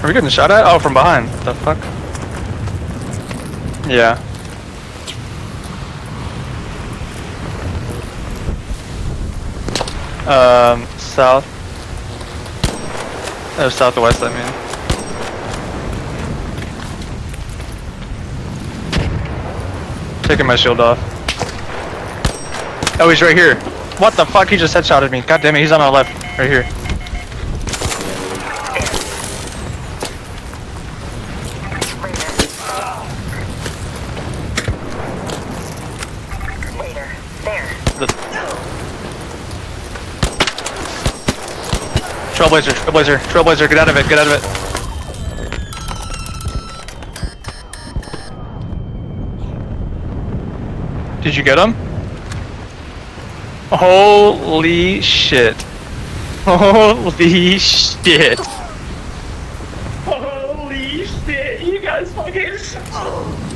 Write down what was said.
Are we getting shot at? Oh, from behind. What the fuck? Yeah. South. Oh, southwest, I mean. Taking my shield off. Oh, he's right here. What the fuck? He just headshotted me. God damn it, he's on our left. Right here. Trailblazer, get out of it, get out of it. Did you get him? Holy shit. Holy shit. Holy shit, you guys fucking...